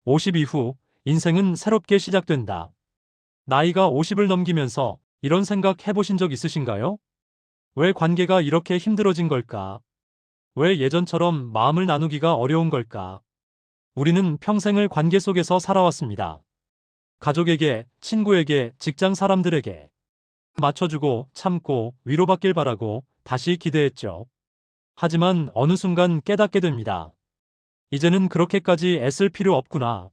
50 이후 인생은 새롭게 시작된다. 나이가 50을 넘기면서 이런 생각 해보신 적 있으신가요? 왜 관계가 이렇게 힘들어진 걸까? 왜 예전처럼 마음을 나누기가 어려운 걸까? 우리는 평생을 관계 속에서 살아왔습니다. 가족에게, 친구에게, 직장 사람들에게 맞춰주고, 참고, 위로받길 바라고, 다시 기대했죠. 하지만 어느 순간 깨닫게 됩니다. 이제는 그렇게까지 애쓸 필요 없구나.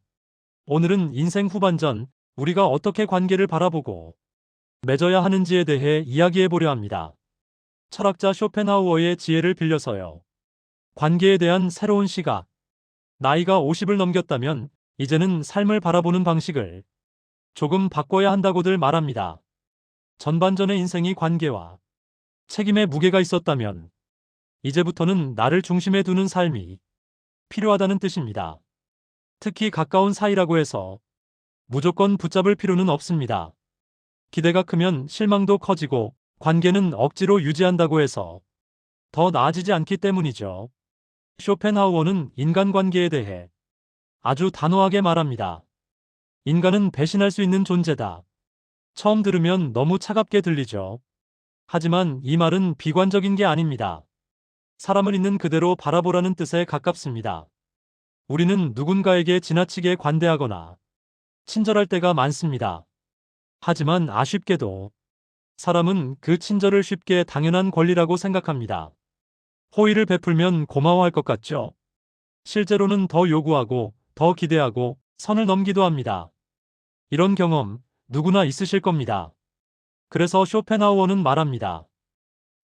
오늘은 인생 후반전, 우리가 어떻게 관계를 바라보고 맺어야 하는지에 대해 이야기해 보려 합니다. 철학자 쇼펜하우어의 지혜를 빌려서요. 관계에 대한 새로운 시각. 나이가 50을 넘겼다면 이제는 삶을 바라보는 방식을 조금 바꿔야 한다고들 말합니다. 전반전의 인생이 관계와 책임의 무게가 있었다면 이제부터는 나를 중심에 두는 삶이 필요하다는 뜻입니다. 특히 가까운 사이라고 해서 무조건 붙잡을 필요는 없습니다. 기대가 크면 실망도 커지고 관계는 억지로 유지한다고 해서 더 나아지지 않기 때문이죠. 쇼펜하우어는 인간관계에 대해 아주 단호하게 말합니다. 인간은 배신할 수 있는 존재다. 처음 들으면 너무 차갑게 들리죠. 하지만 이 말은 비관적인 게 아닙니다. 사람을 있는 그대로 바라보라는 뜻에 가깝습니다. 우리는 누군가에게 지나치게 관대하거나 친절할 때가 많습니다. 하지만 아쉽게도 사람은 그 친절을 쉽게 당연한 권리라고 생각합니다. 호의를 베풀면 고마워할 것 같죠? 실제로는 더 요구하고, 더 기대하고, 선을 넘기도 합니다. 이런 경험 누구나 있으실 겁니다. 그래서 쇼펜하우어는 말합니다.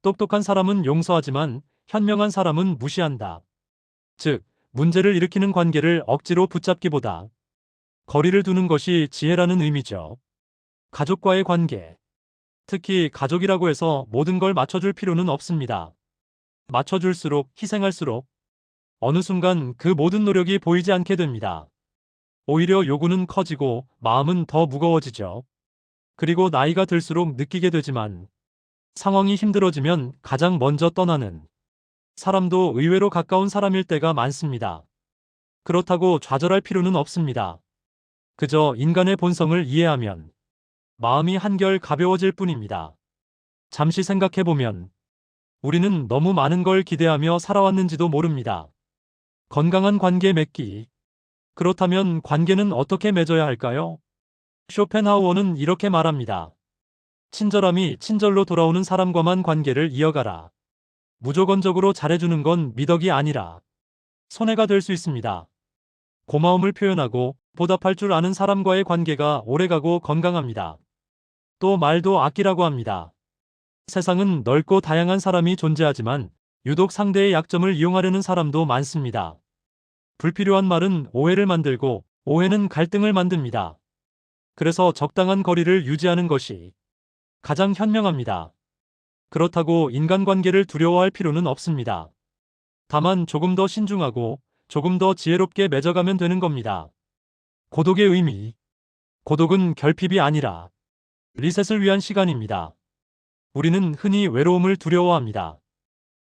똑똑한 사람은 용서하지만 현명한 사람은 무시한다. 즉, 문제를 일으키는 관계를 억지로 붙잡기보다 거리를 두는 것이 지혜라는 의미죠. 가족과의 관계. 특히 가족이라고 해서 모든 걸 맞춰줄 필요는 없습니다. 맞춰줄수록, 희생할수록 어느 순간 그 모든 노력이 보이지 않게 됩니다. 오히려 요구는 커지고 마음은 더 무거워지죠. 그리고 나이가 들수록 느끼게 되지만 상황이 힘들어지면 가장 먼저 떠나는 사람도 의외로 가까운 사람일 때가 많습니다. 그렇다고 좌절할 필요는 없습니다. 그저 인간의 본성을 이해하면 마음이 한결 가벼워질 뿐입니다. 잠시 생각해보면 우리는 너무 많은 걸 기대하며 살아왔는지도 모릅니다. 건강한 관계 맺기. 그렇다면 관계는 어떻게 맺어야 할까요? 쇼펜하우어는 이렇게 말합니다. 친절함이 친절로 돌아오는 사람과만 관계를 이어가라. 무조건적으로 잘해주는 건 미덕이 아니라 손해가 될 수 있습니다. 고마움을 표현하고 보답할 줄 아는 사람과의 관계가 오래가고 건강합니다. 또 말도 아끼라고 합니다. 세상은 넓고 다양한 사람이 존재하지만 유독 상대의 약점을 이용하려는 사람도 많습니다. 불필요한 말은 오해를 만들고 오해는 갈등을 만듭니다. 그래서 적당한 거리를 유지하는 것이 가장 현명합니다. 그렇다고 인간관계를 두려워할 필요는 없습니다. 다만 조금 더 신중하고 조금 더 지혜롭게 맺어가면 되는 겁니다. 고독의 의미. 고독은 결핍이 아니라 리셋을 위한 시간입니다. 우리는 흔히 외로움을 두려워합니다.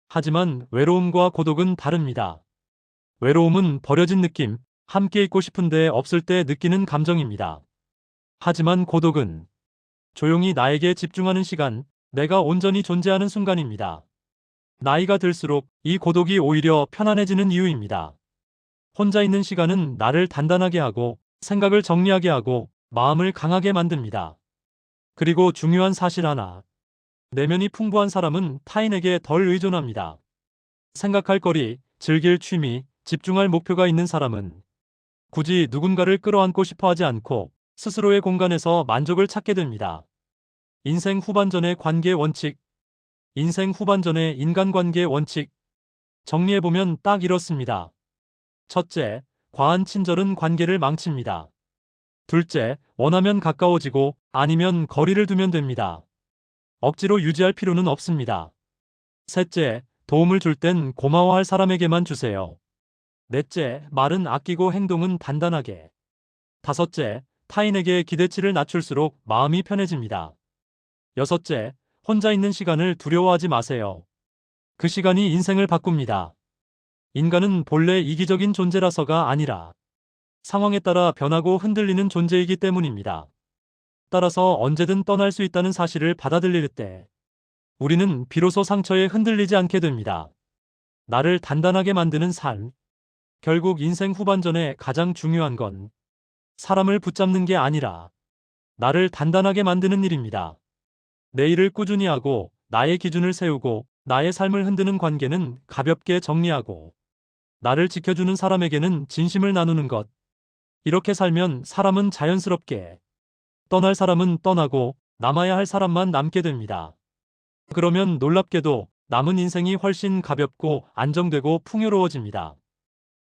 하지만 외로움과 고독은 다릅니다. 외로움은 버려진 느낌, 함께 있고 싶은데 없을 때 느끼는 감정입니다. 하지만 고독은 조용히 나에게 집중하는 시간, 내가 온전히 존재하는 순간입니다. 나이가 들수록 이 고독이 오히려 편안해지는 이유입니다. 혼자 있는 시간은 나를 단단하게 하고 생각을 정리하게 하고 마음을 강하게 만듭니다. 그리고 중요한 사실 하나. 내면이 풍부한 사람은 타인에게 덜 의존합니다. 생각할 거리, 즐길 취미, 집중할 목표가 있는 사람은 굳이 누군가를 끌어안고 싶어 하지 않고 스스로의 공간에서 만족을 찾게 됩니다. 인생 후반전의 관계 원칙. 인생 후반전의 인간관계 원칙. 정리해보면 딱 이렇습니다. 첫째, 과한 친절은 관계를 망칩니다. 둘째, 원하면 가까워지고 아니면 거리를 두면 됩니다. 억지로 유지할 필요는 없습니다. 셋째, 도움을 줄 땐 고마워할 사람에게만 주세요. 넷째, 말은 아끼고 행동은 단단하게. 다섯째, 타인에게 기대치를 낮출수록 마음이 편해집니다. 여섯째, 혼자 있는 시간을 두려워하지 마세요. 그 시간이 인생을 바꿉니다. 인간은 본래 이기적인 존재라서가 아니라 상황에 따라 변하고 흔들리는 존재이기 때문입니다. 따라서 언제든 떠날 수 있다는 사실을 받아들일 때 우리는 비로소 상처에 흔들리지 않게 됩니다. 나를 단단하게 만드는 삶. 결국 인생 후반전에 가장 중요한 건 사람을 붙잡는 게 아니라 나를 단단하게 만드는 일입니다. 내 일을 꾸준히 하고 나의 기준을 세우고 나의 삶을 흔드는 관계는 가볍게 정리하고 나를 지켜주는 사람에게는 진심을 나누는 것. 이렇게 살면 사람은 자연스럽게 떠날 사람은 떠나고 남아야 할 사람만 남게 됩니다. 그러면 놀랍게도 남은 인생이 훨씬 가볍고 안정되고 풍요로워집니다.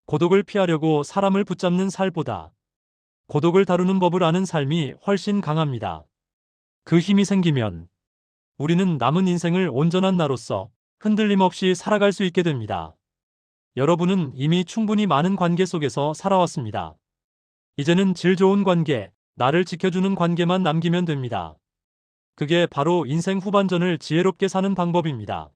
고독을 피하려고 사람을 붙잡는 살보다 고독을 다루는 법을 아는 삶이 훨씬 강합니다. 그 힘이 생기면 우리는 남은 인생을 온전한 나로서 흔들림 없이 살아갈 수 있게 됩니다. 여러분은 이미 충분히 많은 관계 속에서 살아왔습니다. 이제는 질 좋은 관계, 나를 지켜주는 관계만 남기면 됩니다. 그게 바로 인생 후반전을 지혜롭게 사는 방법입니다.